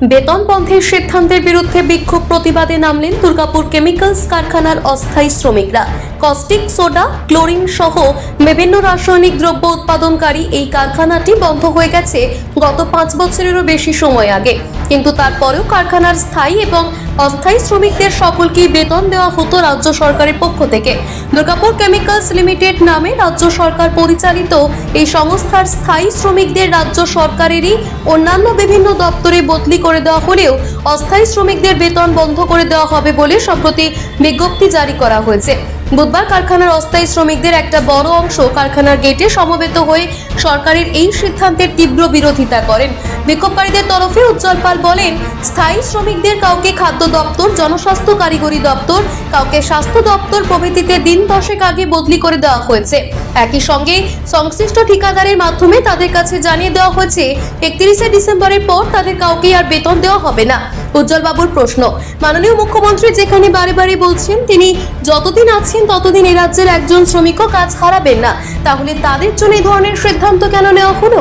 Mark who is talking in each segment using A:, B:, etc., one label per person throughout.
A: বেতন বন্ধের সিদ্ধান্তের বিরুদ্ধে বিক্ষোভ প্রতিবাদে নামলেন দুর্গাপুর কেমিক্যালস কারখানার অস্থায়ী শ্রমিকরা। কস্টিক সোডা, ক্লোরিন সহ বিভিন্ন রাসায়নিক দ্রব্য উৎপাদনকারী এই কারখানাটি বন্ধ হয়ে গেছে গত 5 বছরেরও বেশি সময় আগে। কিন্তু তারপরেও কারখানার স্থায়ী এবং অস্থায়ী শ্রমিকদের সকলকেই বেতন দেওয়া হতো রাজ্য সরকারের পক্ষ থেকে। দুর্গাপুর কেমিক্যালস লিমিটেড নামে রাজ্য সরকার পরিচালিত এই সংস্থার স্থায়ী শ্রমিকদের রাজ্য সরকারেরই অন্যান্য বিভিন্ন দপ্তরে বদলি করে দেওয়া হলেও অস্থায়ী শ্রমিকদের বেতন বন্ধ করে দেওয়া হবে বলে সম্প্রতি বিজ্ঞপ্তি জারি করা হয়েছে। বুধবার কারখানার অস্থায়ী শ্রমিকদের একটা বড় অংশ কারখানার গেটে সমবেত হয়ে সরকারের এই সিদ্ধান্তের তীব্র বিরোধিতা করেন। বিক্ষোভকারীদের তরফে উজ্জ্বল পাল বলেন, স্থায়ী শ্রমিকদের কাউকে খাদ্য দপ্তর, জনস্বাস্থ্য কারিগরি দপ্তর, কাউকে স্বাস্থ্য দপ্তর প্রভৃতিতে দিন 10 আগে বদলি করে দেওয়া হয়েছে। একই সঙ্গে সংশ্লিষ্ট ঠিকাদারের মাধ্যমে তাদের কাছে জানিয়ে দেওয়া হয়েছে 31 ডিসেম্বরের পর তাদের কাউকে আর বেতন দেওয়া হবে না। উজ্জ্বল বাবুর প্রশ্ন, মাননীয় মুখ্যমন্ত্রী যেখানে বারে বারে বলছেন তিনি যতদিন আছেন ততদিন এই রাজ্যের একজন শ্রমিকও কাজ হারাবেন না, তাহলে তাদের জন্য এই ধরনের সিদ্ধান্ত কেন নেওয়া হলো?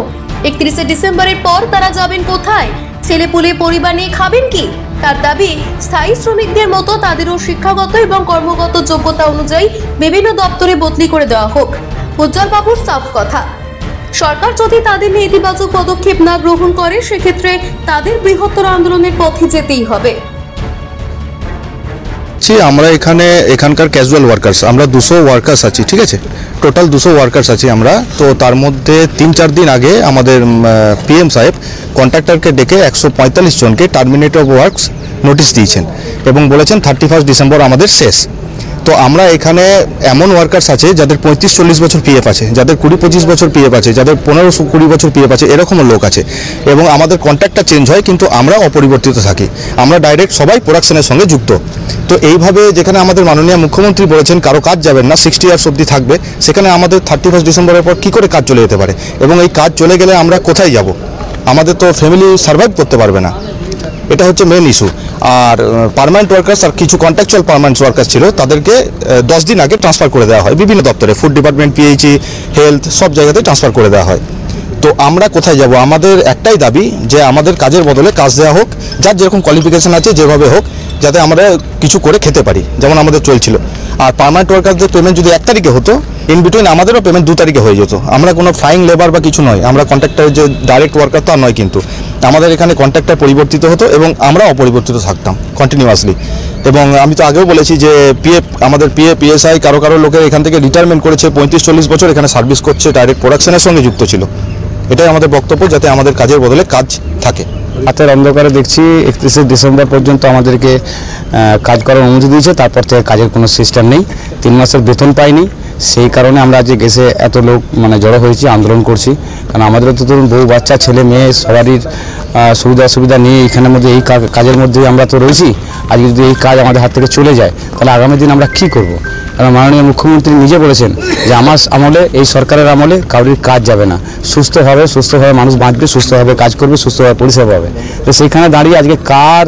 A: 31 ডিসেম্বরের পর তারা যাবেন কোথায়? ছেলেপুলে পরিবার নিয়ে খাবেন কি? তার দাবি, স্থায়ী শ্রমিকদের মতো তাদেরও শিক্ষাগত এবং কর্মগত যোগ্যতা অনুযায়ী বিভিন্ন দপ্তরে বদলি করে দেওয়া হোক। উজ্জ্বল বাবুর সাফ কথা, সরকার যদি তাদের নিয়ে ইতিবাচক পদক্ষেপ না গ্রহণ করে সেক্ষেত্রে তাদের বৃহত্তর আন্দোলনের পথে যেতেই হবে।
B: আমরা এখানকার ক্যাজুয়াল ওয়ার্কার্স আমরা 200 ওয়ার্কার্স আছি, ঠিক আছে, টোটাল 200 ওয়ার্কার্স আছি আমরা। তো তার মধ্যে 3-4 দিন আগে আমাদের পিএম সাহেব কন্ট্রাক্টরকে ডেকে 145 জনকে টার্মিনেট অফ ওয়ার্কস নোটিশ দিয়েছেন এবং বলেছেন 31 ডিসেম্বর আমাদের শেষ। তো আমরা এখানে এমন ওয়ার্কার্স আছে যাদের 35-40 বছর পিএফ আছে, যাদের 20-25 বছর পিএফ আছে, যাদের 15-20 বছর পিএফ আছে, এরকমও লোক আছে। এবং আমাদের কন্ট্রাক্টটা চেঞ্জ হয় কিন্তু আমরা অপরিবর্তিত থাকি, আমরা ডাইরেক্ট সবাই প্রোডাকশনের সঙ্গে যুক্ত। তো এইভাবে যেখানে আমাদের মাননীয় মুখ্যমন্ত্রী বলেছেন কারো কাজ যাবেন না, 60 ইয়ার্স অবধি থাকবে, সেখানে আমাদের 31 ডিসেম্বরের পর কী করে কাজ চলে যেতে পারে? এবং এই কাজ চলে গেলে আমরা কোথায় যাব? আমাদের তো ফ্যামিলি সার্ভাইভ করতে পারবে না, এটা হচ্ছে মেন ইস্যু। আর পার্মানেন্ট ওয়ার্কার্স আর কিছু কন্ট্রাকচুয়াল পার্মানেন্ট ওয়ার্কার্স ছিল তাদেরকে 10 দিন আগে ট্রান্সফার করে দেওয়া হয় বিভিন্ন দপ্তরে, ফুড ডিপার্টমেন্ট, পিএইচই, হেলথ, সব জায়গাতে ট্রান্সফার করে দেওয়া হয়। তো আমরা কোথায় যাব? আমাদের একটাই দাবি যে আমাদের কাজের বদলে কাজ দেওয়া হোক, যার যেরকম কোয়ালিফিকেশন আছে যেভাবে হোক, যাতে আমরা কিছু করে খেতে পারি, যেমন আমাদের চলছিল। আর পার্মানেন্ট ওয়ার্কারদের পেমেন্ট যদি 1 তারিখে হতো, ইন বিটুইন আমাদেরও পেমেন্ট 2 তারিখে হয়ে যেত। আমরা কোনো ফ্লাইং লেবার বা কিছু নয়, আমরা কন্ট্রাক্টরের যে ডাইরেক্ট ওয়ার্কার তা নয়, কিন্তু আমাদের এখানে কন্ট্রাক্টর পরিবর্তিত হতো এবং আমরা অপরিবর্তিত থাকতাম কন্টিনিউয়াসলি। এবং আমি তো আগেও বলেছি যে আমাদের পিএসআই কারো লোকের এখান থেকে রিটায়ারমেন্ট করেছে, 35-40 বছর এখানে সার্ভিস করছে, ডাইরেক্ট প্রোডাকশনের সঙ্গে যুক্ত ছিল। এটাই আমাদের বক্তব্য, যাতে আমাদের কাজের বদলে কাজ থাকে।
C: রাতের অন্ধকারে দেখছি 31 ডিসেম্বর পর্যন্ত আমাদেরকে কাজ করার অনুমতি দিয়েছে, তারপর থেকে কাজের কোনো সিস্টেম নেই। 3 মাসের বেতন পাইনি, সেই কারণে আমরা আজকে গেছে এত লোক জড়ো হয়েছি, আন্দোলন করছি। কারণ আমাদেরও তো ধরুন বউ বাচ্চা, ছেলে মেয়ে, সবারই সুবিধা অসুবিধা নিয়ে এখানের মধ্যে এই কাজের মধ্যেই আমরা তো রয়েছি। আজকে যদি এই কাজ আমাদের হাত থেকে চলে যায় তাহলে আগামী দিন আমরা কী করব? কারণ মাননীয় মুখ্যমন্ত্রী নিজে বলেছেন যে আমার আমলে, এই সরকারের আমলে কারোর কাজ যাবে না, সুস্থভাবে মানুষ বাঁচবে, সুস্থভাবে কাজ করবে, সুস্থভাবে পরিষেবা পাবে। তো সেইখানে দাঁড়িয়ে আজকে কার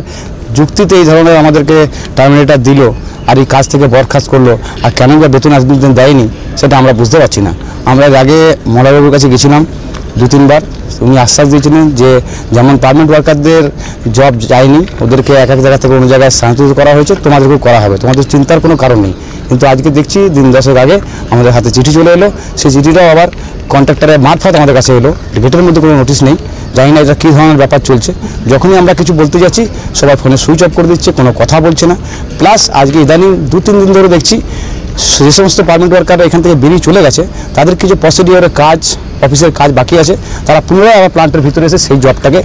C: যুক্তিতে এই ধরনের আমাদেরকে টার্মিনেটর দিল আর এই কাজ থেকে বরখাস্ত করলো, আর কেন বা বেতন আজ পর্যন্ত দেয়নি সেটা আমরা বুঝতে পারছি না। আমরা আগে মলাবাবুর কাছে গেছিলাম 2-3 বার, উনি আশ্বাস দিয়েছিলেন যে যেমন পার্মানেন্ট ওয়ার্কারদের জব যায়নি, ওদেরকে এক জায়গা থেকে অন্য জায়গায় স্থানান্তরিত করা হয়েছে, তোমাদেরকেও করা হবে, তোমাদের চিন্তার কোনো কারণ নেই। কিন্তু আজকে দেখছি দিন 10 আগে আমাদের হাতে চিঠি চলে এলো, সেই চিঠিটাও আবার কন্ট্রাক্টরের মারফত আমাদের কাছে এলো, গেটের মধ্যে কোনো নোটিশ নেই। জানি না এটা কী ধরনের ব্যাপার চলছে। যখনই আমরা কিছু বলতে যাচ্ছি সবাই ফোনে সুইচ অফ করে দিচ্ছে, কোনো কথা বলছে না। প্লাস আজকে ইদানিং 2-3 দিন ধরে দেখছি যে সমস্ত পার্মানেন্ট ওয়ার্কাররা এখান থেকে বেরিয়ে চলে গেছে, তাদের কিছু প্রসিডিওরের কাজ, অফিসের কাজ বাকি আছে, তারা পুনরায় আবার প্লান্টের ভিতরে এসে সেই জবটাকে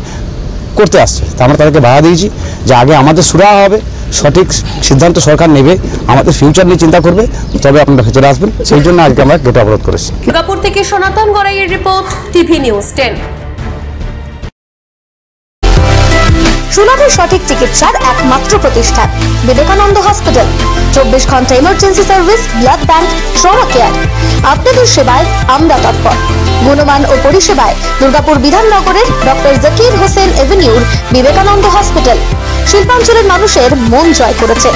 C: করতে আসছে। তা আমরা তাদেরকে বাধা দিয়েছি যে আগে আমাদের সুরাহা হবে, সঠিক সিদ্ধান্ত সরকার নেবে, আমাদের ফিউচার নিয়ে চিন্তা করবে, তবে আপনারা ভেতরে আসবেন। সেই জন্য আজকে আমরা গেট অবরোধ করেছি।
A: দুর্গাপুর থেকে সনাতন গড়াইয়ের রিপোর্ট, টিভি নিউজ 10।
D: সুলভে সঠিক চিকিৎসার একমাত্র প্রতিষ্ঠান বিবেকানন্দ হসপিটাল। 24 ঘন্টা emergency service, blood bank, trauma care. আপনাদের সেবায় আমরা তৎপর। গুণমান ও পরিষেবায় দুর্গাপুর বিধাননগরের ডক্টর জাকির হোসেন এভিনিউর বিবেকানন্দ হসপিটাল শিল্পাঞ্চলের মানুষের মন জয় করেছে।